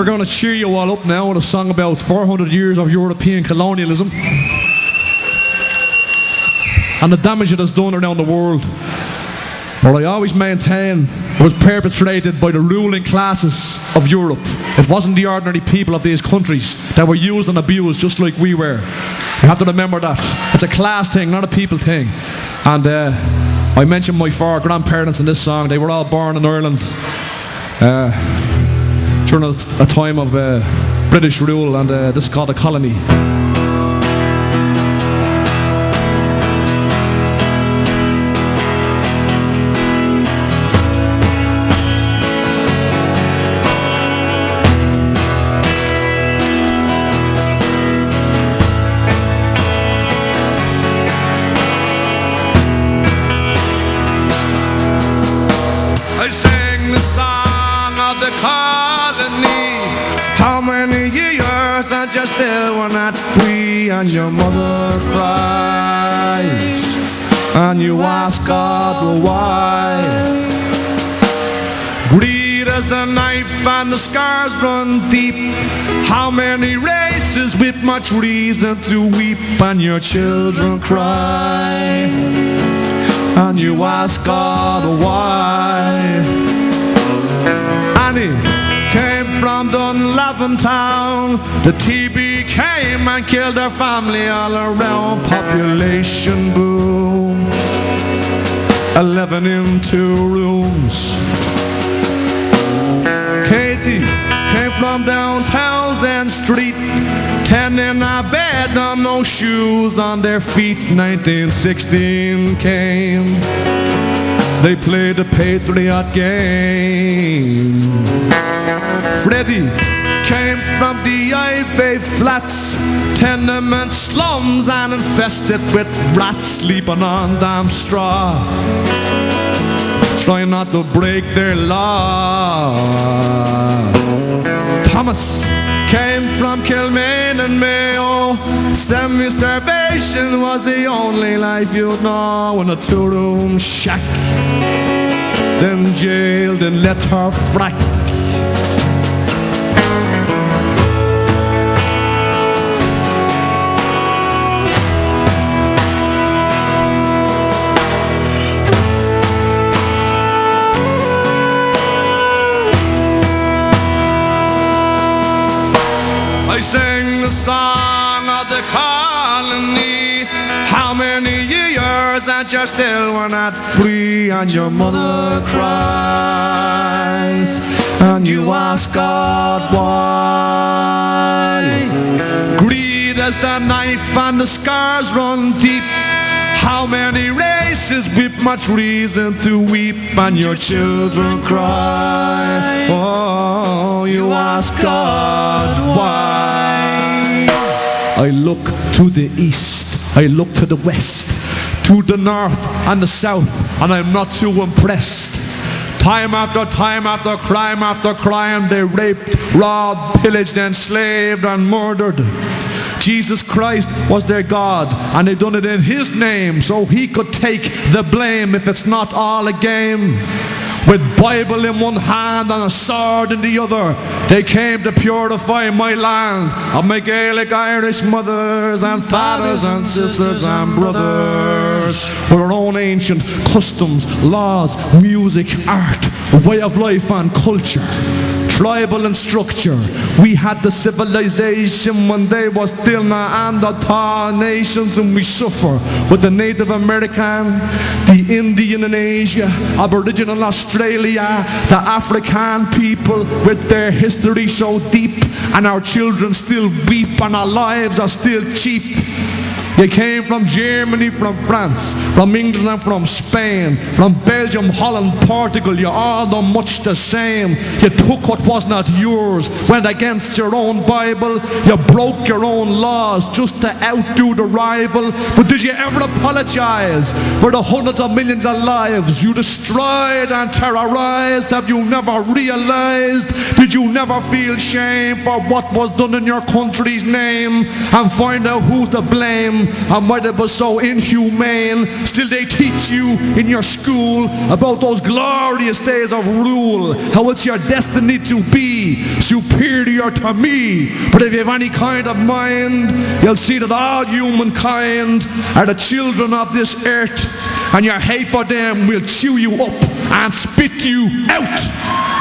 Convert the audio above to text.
We're going to cheer you all up now with a song about 400 years of European colonialism and the damage it has done around the world. But I always maintain it was perpetrated by the ruling classes of Europe. It wasn't the ordinary people of these countries that were used and abused just like we were. You have to remember that. It's a class thing, not a people thing. And I mentioned my four grandparents in this song. They were all born in Ireland during a time of British rule, and this is called a colony. I sing the song of the colony. How many years and you still were not free? And your mother cries, and you ask God, well, why? Greed as a knife and the scars run deep. How many races with much reason to weep? And your children cry, and you ask God why. Annie came from Dunlavin town. The TB came and killed her family all around. Population boom, 11 in 2 rooms. Katie came from down Townsend Street, 10 in a bed and no shoes on their feet. 1916 came, they played the Patriot game. Freddie came from the Ivy Flats, tenement slums and infested with rats, sleeping on damn straw, trying not to break their law. Thomas came from Kilmaine and Mayo. Semi-starvation was the only life you'd know. In a 2-room shack, then jailed and let her frack. I sing the song of the colony. How many years and you still were not free? And your mother cries, and you ask God why. Greed as the knife and the scars run deep. How many races with much reason to weep? And your children cry, oh, you ask God why. I look to the east, I look to the west, to the north and the south, and I'm not too impressed. Time after time, after crime, they raped, robbed, pillaged, enslaved and murdered. Jesus Christ was their God, and they done it in His name, so He could take the blame if it's not all a game. With Bible in one hand and a sword in the other, they came to purify my land of my Gaelic Irish mothers and fathers and sisters and brothers. With our own ancient customs, laws, music, art, way of life and culture, tribal and structure. We had the civilization when they were still Neanderthal nations, and we suffer with the Native American, the Indian in Asia, Aboriginal Australia, the African people with their history so deep, and our children still weep and our lives are still cheap. They came from Germany, from France, from England and from Spain, from Belgium, Holland, Portugal. You all know much the same. You took what was not yours, went against your own Bible. You broke your own laws just to outdo the rival. But did you ever apologize for the hundreds of millions of lives you destroyed and terrorized? Have you never realized? Did you never feel shame for what was done in your country's name? And find out who's to blame and why it was so inhumane? Still they teach you in your school about those glorious days of rule, how it's your destiny to be superior to me. But if you have any kind of mind, you'll see that all humankind are the children of this earth, and your hate for them will chew you up and spit you out.